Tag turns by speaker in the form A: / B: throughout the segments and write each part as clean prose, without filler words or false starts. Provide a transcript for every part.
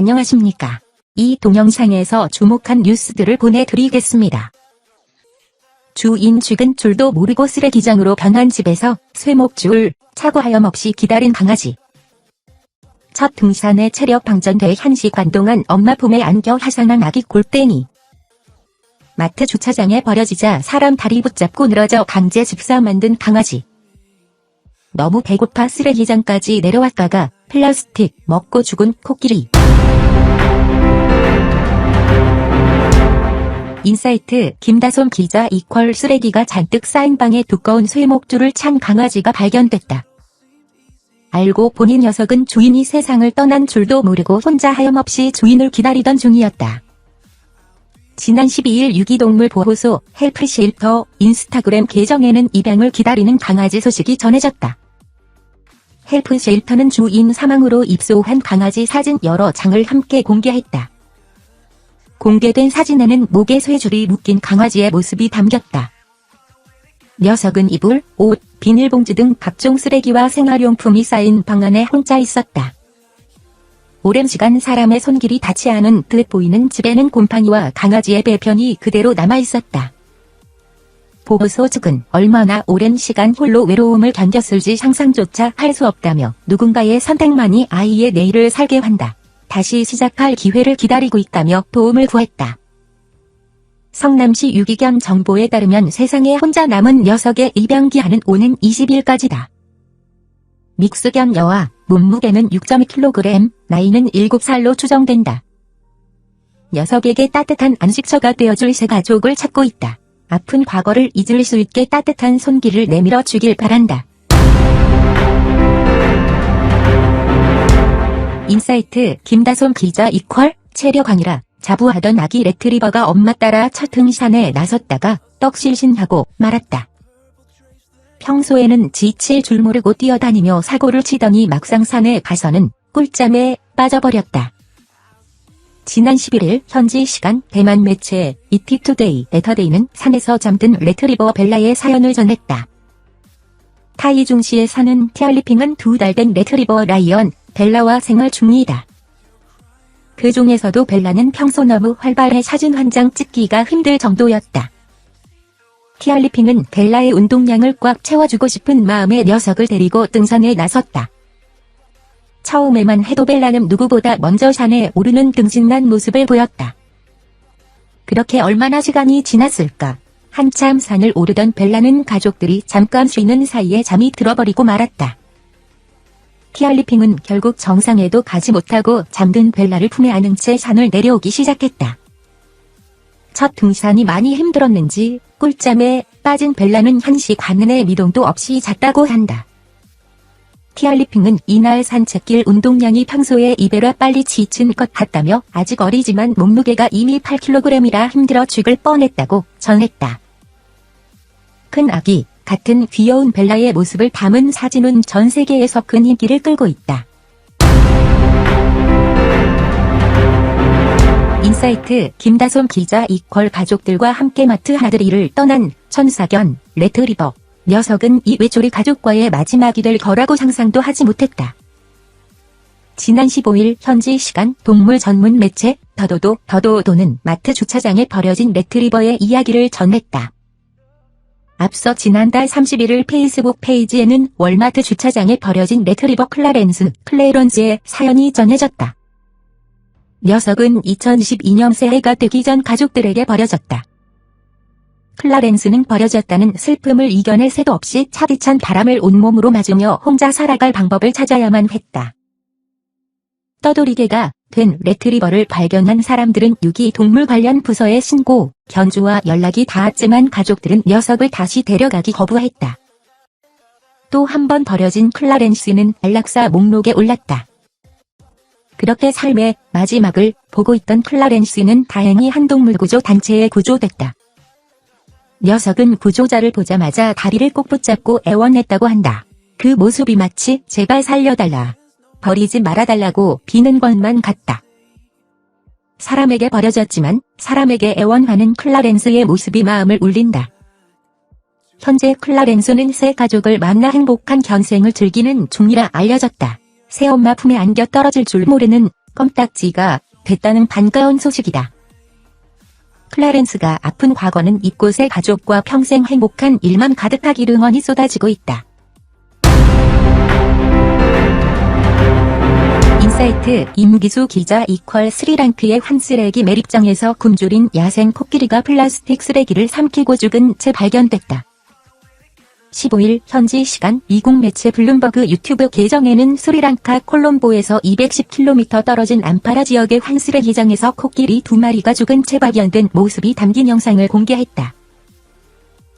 A: 안녕하십니까. 이 동영상에서 주목한 뉴스들을 보내드리겠습니다. 주인 죽은 줄도 모르고 쓰레기장으로 변한 집에서 쇠목줄 차고 하염없이 기다린 강아지. 첫 등산에 체력 방전돼 1시간 동안 엄마 품에 안겨 하산한 아기 골땡이. 마트 주차장에 버려지자 사람 다리 붙잡고 늘어져 강제 집사 만든 강아지. 너무 배고파 쓰레기장까지 내려왔다가 플라스틱 먹고 죽은 코끼리. 인사이트 김다솜 기자 이퀄 쓰레기가 잔뜩 쌓인 방에 두꺼운 쇠목줄을 찬 강아지가 발견됐다. 알고 보니 녀석은 주인이 세상을 떠난 줄도 모르고 혼자 하염없이 주인을 기다리던 중이었다. 지난 12일 유기동물보호소 헬프쉘터 인스타그램 계정에는 입양을 기다리는 강아지 소식이 전해졌다. 헬프쉘터는 주인 사망으로 입소한 강아지 사진 여러 장을 함께 공개했다. 공개된 사진에는 목에 쇠줄이 묶인 강아지의 모습이 담겼다. 녀석은 이불, 옷, 비닐봉지 등 각종 쓰레기와 생활용품이 쌓인 방 안에 혼자 있었다. 오랜 시간 사람의 손길이 닿지 않은 듯 보이는 집에는 곰팡이와 강아지의 배변이 그대로 남아있었다. 보호소 측은 얼마나 오랜 시간 홀로 외로움을 견뎠을지 상상조차 할 수 없다며 누군가의 선택만이 아이의 내일을 살게 한다. 다시 시작할 기회를 기다리고 있다며 도움을 구했다. 성남시 유기견 정보에 따르면 세상에 혼자 남은 녀석의 입양기한은 오는 20일까지다. 믹스견 여아, 몸무게는 6.2kg, 나이는 7살로 추정된다. 녀석에게 따뜻한 안식처가 되어줄 새 가족을 찾고 있다. 아픈 과거를 잊을 수 있게 따뜻한 손길을 내밀어 주길 바란다. 인사이트 김다솜 기자 이퀄 체력 강이라 자부하던 아기 레트리버가 엄마 따라 첫 등산에 나섰다가 떡실신하고 말았다. 평소에는 지칠 줄 모르고 뛰어다니며 사고를 치더니 막상 산에 가서는 꿀잠에 빠져버렸다. 지난 11일 현지 시간 대만 매체 이티투데이 레터데이는 산에서 잠든 레트리버 벨라의 사연을 전했다. 타이중시에 사는 티알리핑은 2달 된 레트리버 라이언 벨라와 생활 중이다. 그 중에서도 벨라는 평소 너무 활발해 사진 한 장 찍기가 힘들 정도였다. 티알리핑은 벨라의 운동량을 꽉 채워주고 싶은 마음에 녀석을 데리고 등산에 나섰다. 처음에만 해도 벨라는 누구보다 먼저 산에 오르는 등신난 모습을 보였다. 그렇게 얼마나 시간이 지났을까? 한참 산을 오르던 벨라는 가족들이 잠깐 쉬는 사이에 잠이 들어버리고 말았다. 티알리핑은 결국 정상에도 가지 못하고 잠든 벨라를 품에 안은 채 산을 내려오기 시작했다. 첫 등산이 많이 힘들었는지 꿀잠에 빠진 벨라는 1시간 내내 미동도 없이 잤다고 한다. 티알리핑은 이날 산책길 운동량이 평소에 2배로 빨리 지친 것 같다며 아직 어리지만 몸무게가 이미 8kg이라 힘들어 죽을 뻔했다고 전했다. 큰 아기 같은 귀여운 벨라의 모습을 담은 사진은 전 세계에서 큰 인기를 끌고 있다. 인사이트 김다솜 기자 이퀄 가족들과 함께 마트 나들이를 떠난 천사견 레트리버. 녀석은 이 외톨이 가족과의 마지막이 될 거라고 상상도 하지 못했다. 지난 15일 현지 시간 동물 전문 매체 더도도는 마트 주차장에 버려진 레트리버의 이야기를 전했다. 앞서 지난달 31일 페이스북 페이지에는 월마트 주차장에 버려진 레트리버 클래런스의 사연이 전해졌다. 녀석은 2012년 새해가 되기 전 가족들에게 버려졌다. 클라렌스는 버려졌다는 슬픔을 이겨낼 새도 없이 차디찬 바람을 온몸으로 맞으며 혼자 살아갈 방법을 찾아야만 했다. 떠돌이개가 된 레트리버를 발견한 사람들은 유기동물 관련 부서에 신고, 견주와 연락이 닿았지만 가족들은 녀석을 다시 데려가기 거부했다. 또 한 번 버려진 클라렌스는 안락사 목록에 올랐다. 그렇게 삶의 마지막을 보고 있던 클라렌스는 다행히 한 동물구조 단체에 구조됐다. 녀석은 구조자를 보자마자 다리를 꼭 붙잡고 애원했다고 한다. 그 모습이 마치 제발 살려달라, 버리지 말아달라고 비는 것만 같다. 사람에게 버려졌지만 사람에게 애원하는 클라렌스의 모습이 마음을 울린다. 현재 클라렌스는 새 가족을 만나 행복한 견생을 즐기는 중이라 알려졌다. 새엄마 품에 안겨 떨어질 줄 모르는 껌딱지가 됐다는 반가운 소식이다. 클라렌스가 아픈 과거는 이곳에 가족과 평생 행복한 일만 가득하길 응원이 쏟아지고 있다. 인사이트 임기수 기자 스리랑크의 한 쓰레기 매립장에서 굶주린 야생 코끼리가 플라스틱 쓰레기를 삼키고 죽은 채 발견됐다. 15일 현지 시간 미국 매체 블룸버그 유튜브 계정에는 스리랑카 콜롬보에서 210km 떨어진 암파라 지역의 한 쓰레기장에서 코끼리 2마리가 죽은 채 발견된 모습이 담긴 영상을 공개했다.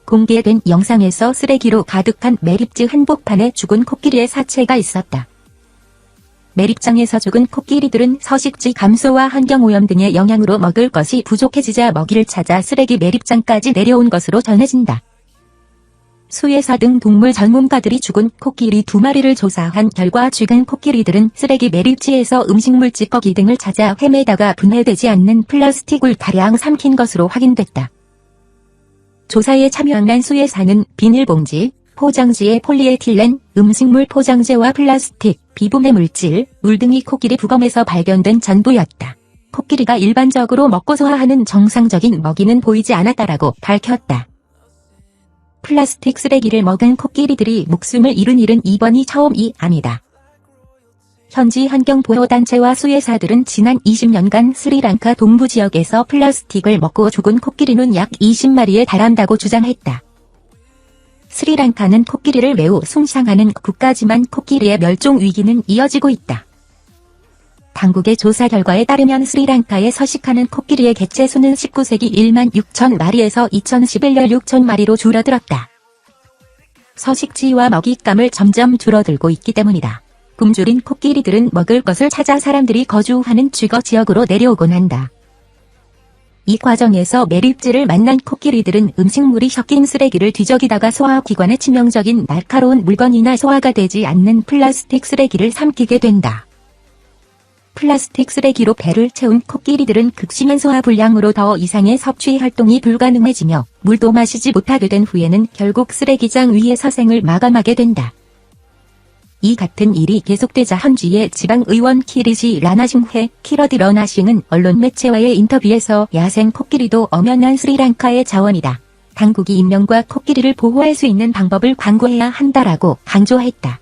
A: 공개된 영상에서 쓰레기로 가득한 매립지 한복판에 죽은 코끼리의 사체가 있었다. 매립장에서 죽은 코끼리들은 서식지 감소와 환경오염 등의 영향으로 먹을 것이 부족해지자 먹이를 찾아 쓰레기 매립장까지 내려온 것으로 전해진다. 수의사 등 동물 전문가들이 죽은 코끼리 2마리를 조사한 결과 죽은 코끼리들은 쓰레기 매립지에서 음식물 찌꺼기 등을 찾아 헤매다가 분해되지 않는 플라스틱을 다량 삼킨 것으로 확인됐다. 조사에 참여한 수의사는 비닐봉지, 포장지에 폴리에틸렌, 음식물 포장재와 플라스틱, 비분해 물질, 물 등이 코끼리 부검에서 발견된 전부였다. 코끼리가 일반적으로 먹고 소화하는 정상적인 먹이는 보이지 않았다라고 밝혔다. 플라스틱 쓰레기를 먹은 코끼리들이 목숨을 잃은 일은 이번이 처음이 아니다. 현지 환경보호단체와 수의사들은 지난 20년간 스리랑카 동부 지역에서 플라스틱을 먹고 죽은 코끼리는 약 20마리에 달한다고 주장했다. 스리랑카는 코끼리를 매우 숭상하는 국가지만 코끼리의 멸종 위기는 이어지고 있다. 당국의 조사 결과에 따르면 스리랑카에 서식하는 코끼리의 개체 수는 19세기 1만 6천 마리에서 2011년 6천 마리로 줄어들었다. 서식지와 먹잇감을 점점 줄어들고 있기 때문이다. 굶주린 코끼리들은 먹을 것을 찾아 사람들이 거주하는 주거 지역으로 내려오곤 한다. 이 과정에서 매립지를 만난 코끼리들은 음식물이 섞인 쓰레기를 뒤적이다가 소화기관에 치명적인 날카로운 물건이나 소화가 되지 않는 플라스틱 쓰레기를 삼키게 된다. 플라스틱 쓰레기로 배를 채운 코끼리들은 극심한 소화불량으로 더 이상의 섭취 활동이 불가능해지며 물도 마시지 못하게 된 후에는 결국 쓰레기장 위에서 생을 마감하게 된다. 이 같은 일이 계속되자 현지의 지방의원 키리시 라나싱회 키러디 러나싱은 언론 매체와의 인터뷰에서 야생 코끼리도 엄연한 스리랑카의 자원이다. 당국이 인명과 코끼리를 보호할 수 있는 방법을 강구해야 한다라고 강조했다.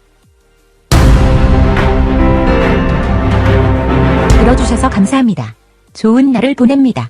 A: 들어주셔서 감사합니다. 좋은 날을 보냅니다.